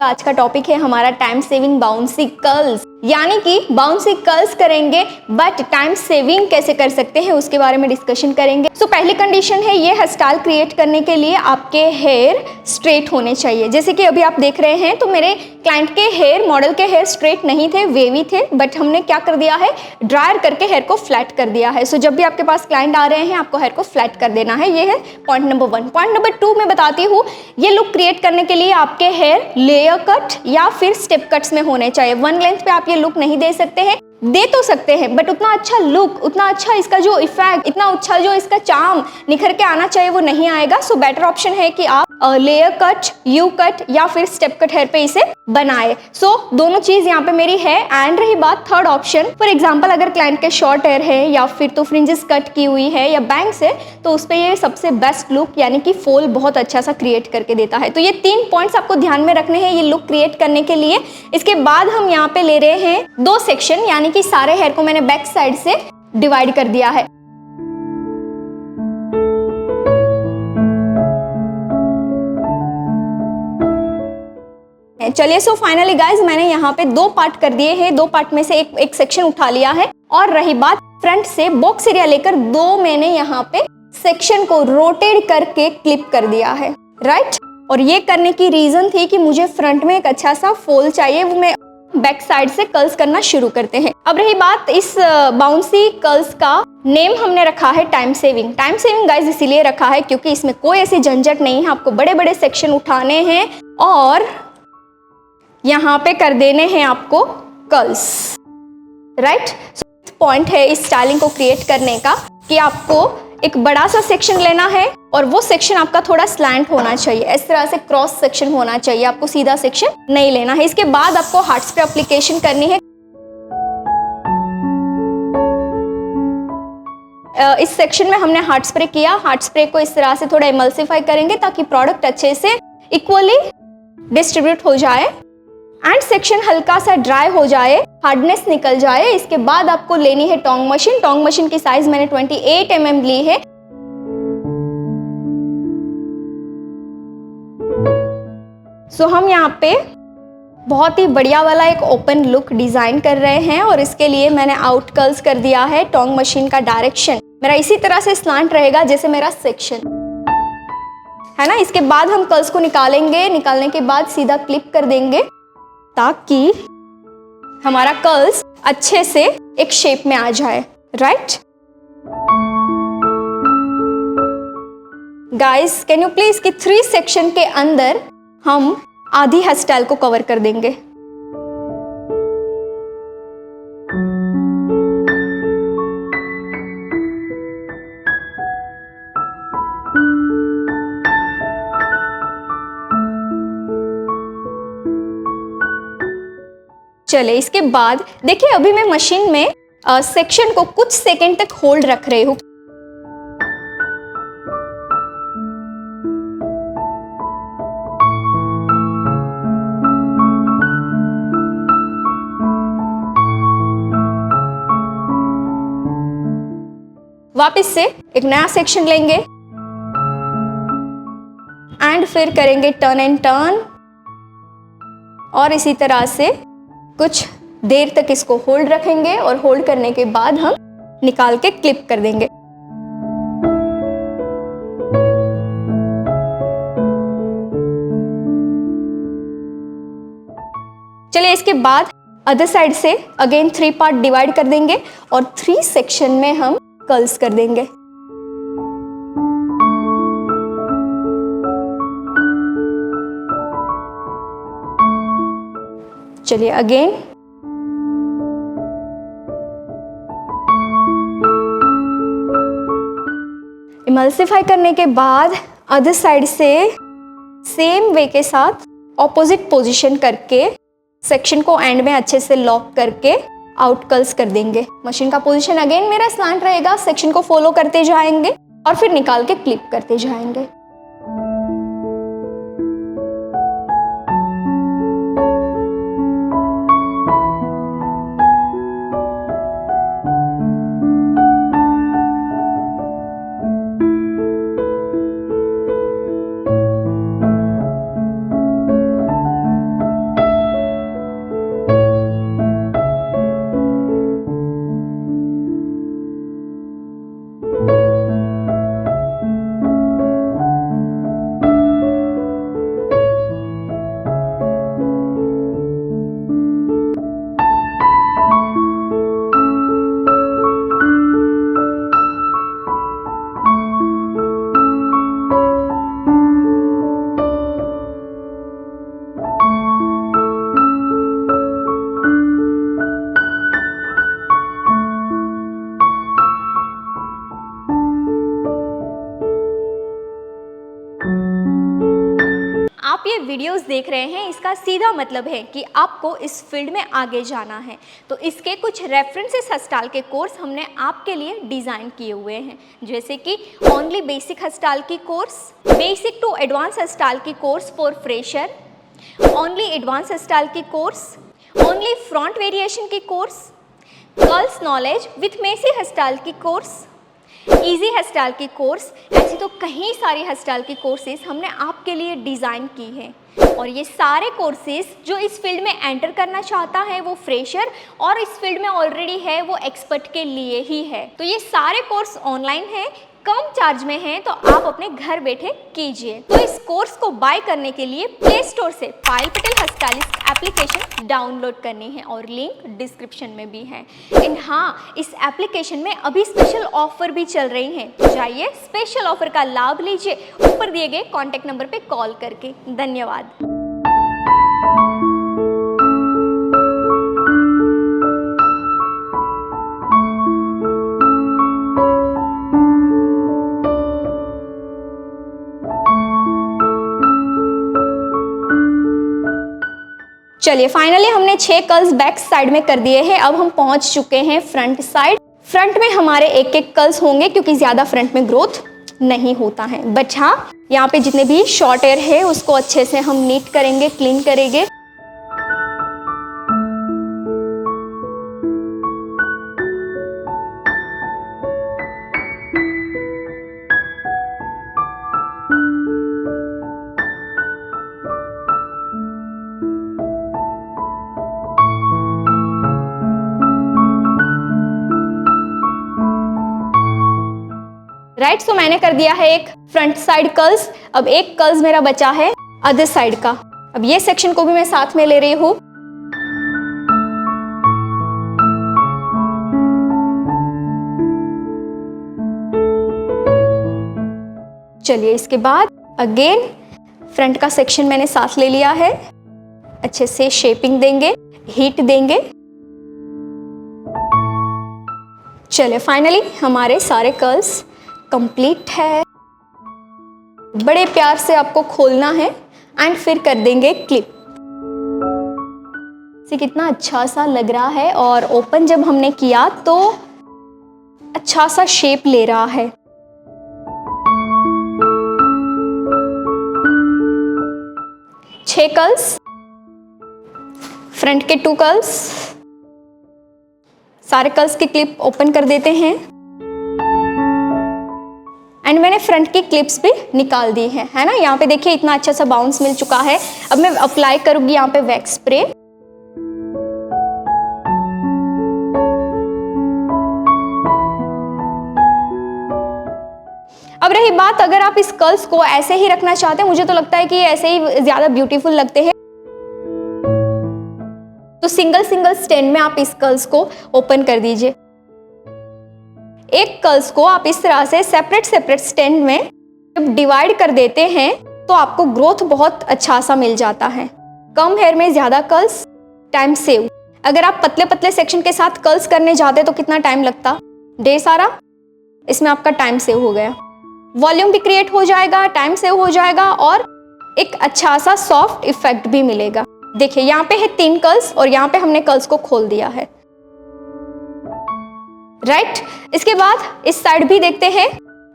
आज का टॉपिक है हमारा टाइम सेविंग बाउंसी कर्ल्स, यानी कि बाउंसी कर्ल्स करेंगे बट टाइम सेविंग कैसे कर सकते हैं उसके बारे में डिस्कशन करेंगे। सो पहली कंडीशन है ये हेयर स्टाइल क्रिएट करने के लिए आपके हेयर स्ट्रेट होने चाहिए। जैसे कि अभी आप देख रहे हैं तो मेरे क्लाइंट के हेयर, मॉडल के हेयर स्ट्रेट नहीं थे, वेवी थे, बट हमने क्या कर दिया है, ड्रायर करके हेयर को फ्लैट कर दिया है। सो जब भी आपके पास क्लाइंट आ रहे हैं आपको हेयर को फ्लैट कर देना है। ये है पॉइंट नंबर 1। पॉइंट नंबर 2 मैं बताती हूँ, ये लुक क्रिएट करने के लिए आपके हेयर लेयर कट या फिर स्टेप कट्स में होने चाहिए। वन लेंथ पे आप ये लुक नहीं दे सकते हैं, दे तो सकते हैं बट उतना अच्छा लुक, उतना अच्छा इसका जो इफेक्ट, इतना अच्छा जो इसका चार्म निखर के आना चाहिए वो नहीं आएगा। सो बेटर ऑप्शन है कि आप लेयर कट, यू कट या फिर स्टेप कट हेयर पे इसे बनाए। सो दोनों चीज यहाँ पे मेरी है। एंड रही बात थर्ड ऑप्शन, फॉर एग्जांपल अगर क्लाइंट के शॉर्ट हेयर है या फिर तो फ्रिंजेस कट की हुई है या बैंग्स है तो उस पे ये सबसे बेस्ट लुक यानी कि फोल बहुत अच्छा सा क्रिएट करके देता है। तो ये 3 पॉइंट्स आपको ध्यान में रखने हैं ये लुक क्रिएट करने के लिए। इसके बाद हम यहाँ पे ले रहे हैं 2 सेक्शन, यानी कि सारे हेयर को मैंने बैक साइड से डिवाइड कर दिया है। चलिए, सो फाइनली गाइज मैंने यहाँ पे 2 पार्ट कर दिए हैं। 2 पार्ट में से एक सेक्शन उठा लिया है। और रही बात फ्रंट से बॉक्स एरिया लेकर 2 मैंने यहाँ पे सेक्शन को रोटेट करके क्लिप कर दिया है, राइट। और ये करने की रीजन थी कि मुझे फ्रंट में एक अच्छा सा फोल चाहिए, वो मैं बैक साइड से कर्ल्स करना शुरू करते हैं। अब रही बात इस बाउंसी कर्ल्स का नेम हमने रखा है time saving. Time saving guys इसीलिए रखा है क्योंकि इसमें कोई ऐसी झंझट नहीं है। आपको बड़े बड़े सेक्शन उठाने हैं और यहाँ पे कर देने हैं आपको कर्ल्स, राइट। पॉइंट है इस स्टाइलिंग को क्रिएट करने का कि आपको एक बड़ा सा सेक्शन लेना है और वो सेक्शन आपका थोड़ा स्लैंट होना चाहिए, इस तरह से क्रॉस सेक्शन होना चाहिए, आपको सीधा सेक्शन नहीं लेना है। इसके बाद आपको हार्ड स्प्रे एप्लीकेशन करनी है। इस सेक्शन में हमने हार्ड स्प्रे किया। हार्ड स्प्रे को इस तरह से थोड़ा इमल्सिफाई करेंगे ताकि प्रोडक्ट अच्छे से इक्वली डिस्ट्रीब्यूट हो जाए एंड सेक्शन हल्का सा ड्राई हो जाए, हार्डनेस निकल जाए। इसके बाद आपको लेनी है टोंग मशीन। टोंग मशीन की साइज मैंने 28 mm ली है। सो हम यहाँ पे बहुत ही बढ़िया वाला एक ओपन लुक डिजाइन कर रहे हैं और इसके लिए मैंने आउट कर्ल्स कर दिया है। टोंग मशीन का डायरेक्शन मेरा इसी तरह से स्लांट रहेगा जैसे मेरा सेक्शन है ना। इसके बाद हम कर्ल्स को निकालेंगे। निकालने के बाद सीधा क्लिप कर देंगे ताकि हमारा कर्ल्स अच्छे से एक शेप में आ जाए, right. Guys can you please कि 3 सेक्शन के अंदर हम आधी हेयर स्टाइल को कवर कर देंगे। चले, इसके बाद देखिए अभी मैं मशीन में सेक्शन को कुछ सेकंड तक होल्ड रख रही हूँ। वापस से एक नया सेक्शन लेंगे एंड फिर करेंगे टर्न एंड टर्न और इसी तरह से कुछ देर तक इसको होल्ड रखेंगे और होल्ड करने के बाद हम निकाल के क्लिप कर देंगे। चलिए, इसके बाद अदर साइड से अगेन 3 पार्ट डिवाइड कर देंगे और 3 सेक्शन में हम कर्ल्स कर देंगे। चलिए अगेन इमल्सिफाई करने के बाद अदर साइड से सेम वे के साथ ऑपोजिट पोजीशन करके सेक्शन को एंड में अच्छे से लॉक करके आउट कर्ल्स कर देंगे। मशीन का पोजीशन अगेन मेरा स्लांट रहेगा, सेक्शन को फॉलो करते जाएंगे और फिर निकाल के क्लिप करते जाएंगे। ये वीडियोस देख रहे हैं इसका सीधा मतलब है कि आपको इस फील्ड में आगे जाना है। तो इसके कुछ रेफरेंसेस हस्ताल के कोर्स हमने आपके लिए डिज़ाइन किए हुए हैं, जैसे कि ओनली बेसिक हस्ताल की course, basic to advance hairstyle की course for fresher, only advance hairstyle की कोर्स, ओनली फ्रंट वेरिएशन की course, curls knowledge with messy hairstyle की कोर्स, इजी हस्ताल की कोर्स। ऐसी तो कई सारी हस्ताल की कोर्सेज हमने आपके लिए डिज़ाइन की है। और ये सारे कोर्सेज जो इस फील्ड में एंटर करना चाहता है वो फ्रेशर और इस फील्ड में ऑलरेडी है वो एक्सपर्ट के लिए ही है। तो ये सारे कोर्स ऑनलाइन है, कम चार्ज में है, तो आप अपने घर बैठे कीजिए। तो इस कोर्स को बाय करने के लिए प्ले स्टोर से पायल पटेल हस्तालिस्ट एप्लीकेशन डाउनलोड करनी है और लिंक डिस्क्रिप्शन में भी है। एंड हाँ, इस एप्लीकेशन में अभी स्पेशल ऑफर भी चल रही हैं, तो जाइए स्पेशल ऑफर का लाभ लीजिए ऊपर दिए गए कॉन्टैक्ट नंबर पे कॉल करके। धन्यवाद। चलिए फाइनली हमने 6 कर्ल्स बैक साइड में कर दिए हैं। अब हम पहुंच चुके हैं फ्रंट साइड। फ्रंट में हमारे एक एक कर्ल्स होंगे क्योंकि ज़्यादा फ्रंट में ग्रोथ नहीं होता है, बट हाँ यहाँ पे जितने भी शॉर्ट एयर है उसको अच्छे से हम नीट करेंगे, क्लीन करेंगे। राइट, सो मैंने कर दिया है एक फ्रंट साइड कर्ल्स। अब एक कर्ल्स मेरा बचा है अदर साइड का। अब ये सेक्शन को भी मैं साथ में ले रही हूँ। चलिए इसके बाद अगेन फ्रंट का सेक्शन मैंने साथ ले लिया है। अच्छे से शेपिंग देंगे, हीट देंगे। चलिए फाइनली हमारे सारे कर्ल्स कंप्लीट है। बड़े प्यार से आपको खोलना है एंड फिर कर देंगे क्लिप। से कितना अच्छा सा लग रहा है और ओपन जब हमने किया तो अच्छा सा शेप ले रहा है। छह कर्ल्स, फ्रंट के 2 कर्ल्स, सारे कर्ल्स की क्लिप ओपन कर देते हैं। एंड मैंने फ्रंट की क्लिप्स भी निकाल दी है ना। यहाँ पे देखिए इतना अच्छा सा बाउंस मिल चुका है। अब मैं अप्लाई करूंगी यहाँ पे वैक्स स्प्रे। अब रही बात, अगर आप इस कर्ल्स को ऐसे ही रखना चाहते हैं, मुझे तो लगता है कि ऐसे ही ज्यादा ब्यूटीफुल लगते हैं, तो सिंगल सिंगल स्टैंड में आप इस कर्ल्स को ओपन कर दीजिए। एक कर्ल्स को आप इस तरह से सेपरेट सेपरेट स्टैंड में जब डिवाइड कर देते हैं तो आपको ग्रोथ बहुत अच्छा सा मिल जाता है। कम हेयर में ज्यादा कर्ल्स, टाइम सेव। अगर आप पतले पतले सेक्शन के साथ कर्ल्स करने जाते तो कितना टाइम लगता, ढेर सारा। इसमें आपका टाइम सेव हो गया, वॉल्यूम भी क्रिएट हो जाएगा, टाइम सेव हो जाएगा और एक अच्छा सा सॉफ्ट इफेक्ट भी मिलेगा। देखिए यहाँ पे है 3 कर्ल्स और यहाँ पे हमने कर्ल्स को खोल दिया है। राइट, इसके बाद इस साइड भी देखते हैं।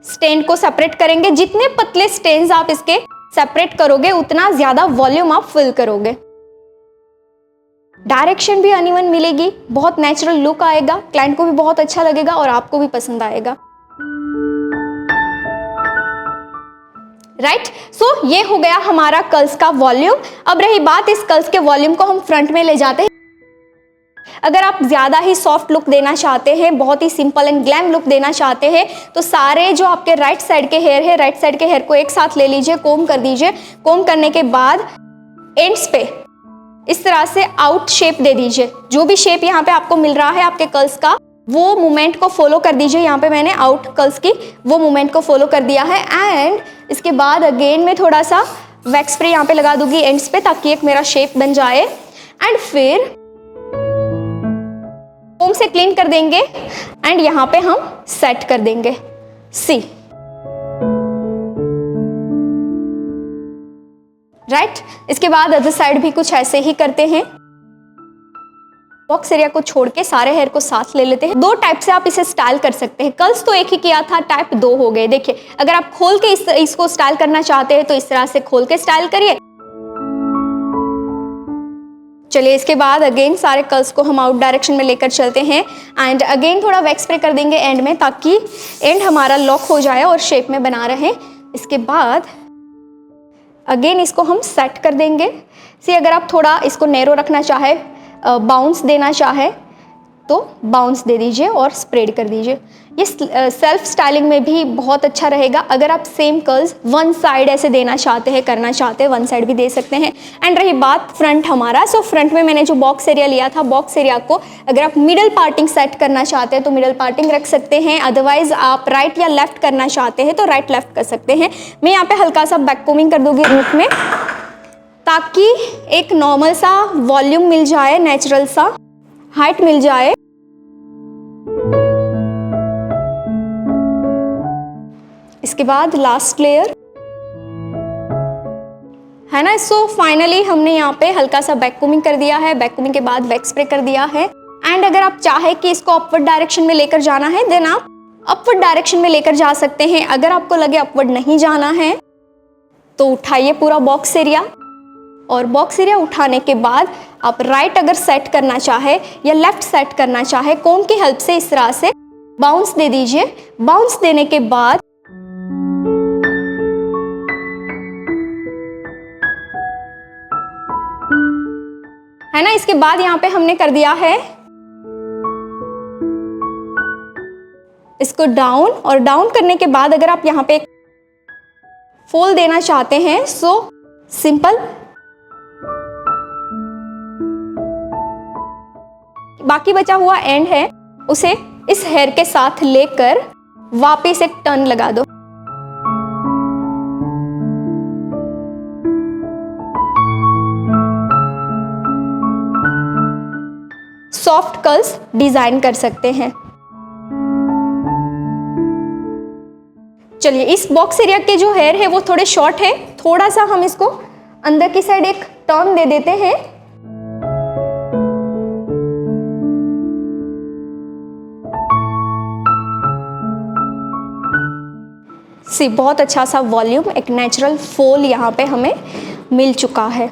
स्टैंड को सेपरेट करेंगे। जितने पतले स्टैंड्स आप इसके सेपरेट करोगे उतना ज्यादा वॉल्यूम आप फिल करोगे। डायरेक्शन भी अनइवन मिलेगी, बहुत नेचुरल लुक आएगा, क्लाइंट को भी बहुत अच्छा लगेगा और आपको भी पसंद आएगा। राइट, सो ये हो गया हमारा कर्ल्स का वॉल्यूम। अब रही बात, इस कर्ल्स के वॉल्यूम को हम फ्रंट में ले जाते हैं। अगर आप ज्यादा ही सॉफ्ट लुक देना चाहते हैं, बहुत ही सिंपल एंड ग्लैम लुक देना चाहते हैं, तो सारे जो आपके राइट साइड के हेयर है, राइट साइड के हेयर को एक साथ ले लीजिए, कोम कर दीजिए। कोम करने के बाद एंड्स पे इस तरह से आउट शेप दे दीजिए। जो भी शेप यहाँ पे आपको मिल रहा है आपके कर्ल्स का, वो मूवमेंट को फॉलो कर दीजिए। यहाँ पे मैंने आउट कर्ल्स की वो मूवमेंट को फॉलो कर दिया है। एंड इसके बाद अगेन मैं थोड़ा सा वैक्स स्प्रे यहाँ पे लगा दूंगी एंड्स पे, ताकि एक मेरा शेप बन जाए। एंड फिर कोम से क्लीन कर देंगे एंड यहाँ पे हम सेट कर देंगे। सी राइट। इसके बाद अदर साइड भी कुछ ऐसे ही करते हैं। बॉक्स एरिया को छोड़ के सारे हेयर को साथ ले लेते हैं। दो टाइप से आप इसे स्टाइल कर सकते हैं। कर्ल्स तो एक ही किया था, टाइप दो हो गए। देखिए, अगर आप खोल के इसको स्टाइल करना चाहते हैं तो इस तरह से खोल के स्टाइल करिए। चलिए, इसके बाद अगेन सारे कर्ल्स को हम आउट डायरेक्शन में लेकर चलते हैं एंड अगेन थोड़ा वैक्स स्प्रे कर देंगे एंड में, ताकि एंड हमारा लॉक हो जाए और शेप में बना रहे। इसके बाद अगेन इसको हम सेट कर देंगे। अगर आप थोड़ा इसको नैरो रखना चाहे, बाउंस देना चाहे तो बाउंस दे दीजिए और स्प्रेड कर दीजिए। ये सेल्फ स्टाइलिंग में भी बहुत अच्छा रहेगा। अगर आप सेम कर्ल्स वन साइड ऐसे देना चाहते हैं, करना चाहते हैं, वन साइड भी दे सकते हैं। एंड रही बात फ्रंट हमारा, सो फ्रंट में मैंने जो बॉक्स एरिया लिया था, बॉक्स एरिया को अगर आप मिडल पार्टिंग सेट करना चाहते हैं तो मिडल पार्टिंग रख सकते हैं। अदरवाइज आप राइट या लेफ्ट करना चाहते हैं तो राइट लेफ्ट कर सकते हैं। मैं यहाँ पे हल्का सा बैक कोमिंग कर दूंगी रूट में, ताकि एक नॉर्मल सा वॉल्यूम मिल जाए, नेचुरल सा हाइट मिल जाए। इसके बाद लास्ट लेयर है ना। सो फाइनली हमने यहाँ पे हल्का सा बैक कोमिंग कर दिया है। बैक कोमिंग के बाद वैक्स स्प्रे कर दिया है। एंड अगर आप चाहे कि इसको अपवर्ड डायरेक्शन में लेकर जाना है, देन आप अपवर्ड डायरेक्शन में लेकर जा सकते हैं। अगर आपको लगे अपवर्ड नहीं जाना है तो उठाइए पूरा बॉक्स एरिया, और बॉक्स एरिया उठाने के बाद आप राइट अगर सेट करना चाहे या लेफ्ट सेट करना चाहे, कोन की हेल्प से इस तरह से बाउंस दे दीजिए। बाउंस देने के बाद है ना, इसके बाद यहाँ पे हमने कर दिया है इसको डाउन, और डाउन करने के बाद अगर आप यहाँ पे फोल्ड देना चाहते हैं, सो सिंपल। बाकी बचा हुआ एंड है, उसे इस हेयर के साथ लेकर वापस एक टर्न लगा दो। सॉफ्ट कर्ल्स डिजाइन कर सकते हैं। चलिए, इस बॉक्स एरिया के जो हेयर है वो थोड़े शॉर्ट है, थोड़ा सा हम इसको अंदर की साइड एक टर्न दे देते हैं। बहुत अच्छा सा वॉल्यूम, एक नेचुरल फोल यहाँ पे हमें मिल चुका है।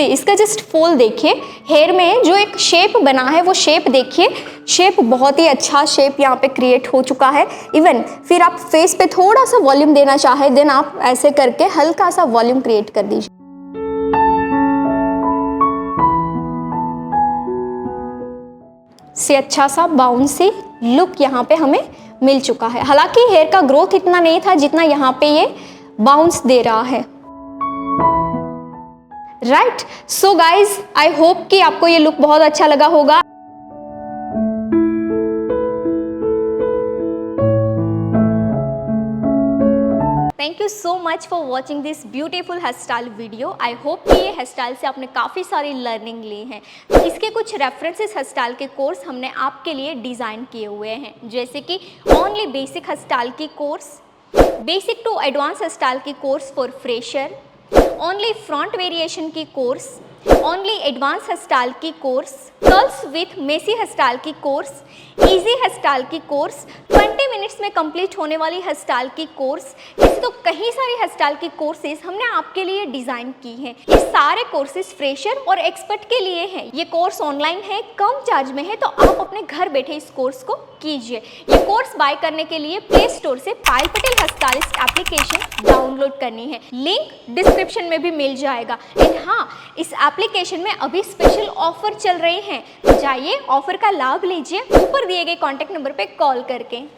इसका जस्ट फोल देखिए, हेयर में जो एक शेप बना है वो शेप देखिए, शेप बहुत ही अच्छा शेप यहाँ पे क्रिएट हो चुका है। इवन फिर आप फेस पे थोड़ा सा वॉल्यूम देना चाहे, देन आप ऐसे करके हल्का सा वॉल्यूम क्रिएट कर दीजिए। से अच्छा सा बाउंसी लुक यहाँ पे हमें मिल चुका है। हालांकि हेयर का ग्रोथ इतना नहीं था जितना यहाँ पे ये बाउंस दे रहा है। Right. So guys, I hope कि आपको ये लुक बहुत अच्छा लगा होगा। Thank you so much for watching this beautiful hair style video. I hope कि ये हेयर स्टाइल से आपने काफ़ी सारी लर्निंग ली है। तो इसके कुछ रेफरेंसेस हेयर स्टाइल के कोर्स हमने आपके लिए डिज़ाइन किए हुए हैं, जैसे कि ओनली बेसिक हेयर स्टाइल की course, basic to advance hair style की course for fresher, only front variation की course, only advance hair style की course, curls with messy hair style की कोर्स, इजी हेयर स्टाइल की course, 20 minutes में complete होने वाली hair style की course. ऐसे तो कई सारी हेयर स्टाइल की कोर्सेज हमने आपके लिए डिज़ाइन की हैं। ये सारे कोर्सेज फ्रेशर और एक्सपर्ट के लिए हैं। ये कोर्स ऑनलाइन है, कम चार्ज में है, तो आप अपने घर बैठे इस कोर्स को कीजिए। ये कोर्स बाय करने के लिए प्ले स्टोर से Payal Patel hair stylist application download करनी है, लिंक डिस्क्रिप्शन में भी मिल जाएगा। एंड हाँ, इस एप्लीकेशन में अभी स्पेशल ऑफर चल रहे हैं, तो जाइए ऑफर का लाभ लीजिए ऊपर दिए गए कॉन्टैक्ट नंबर पे कॉल करके।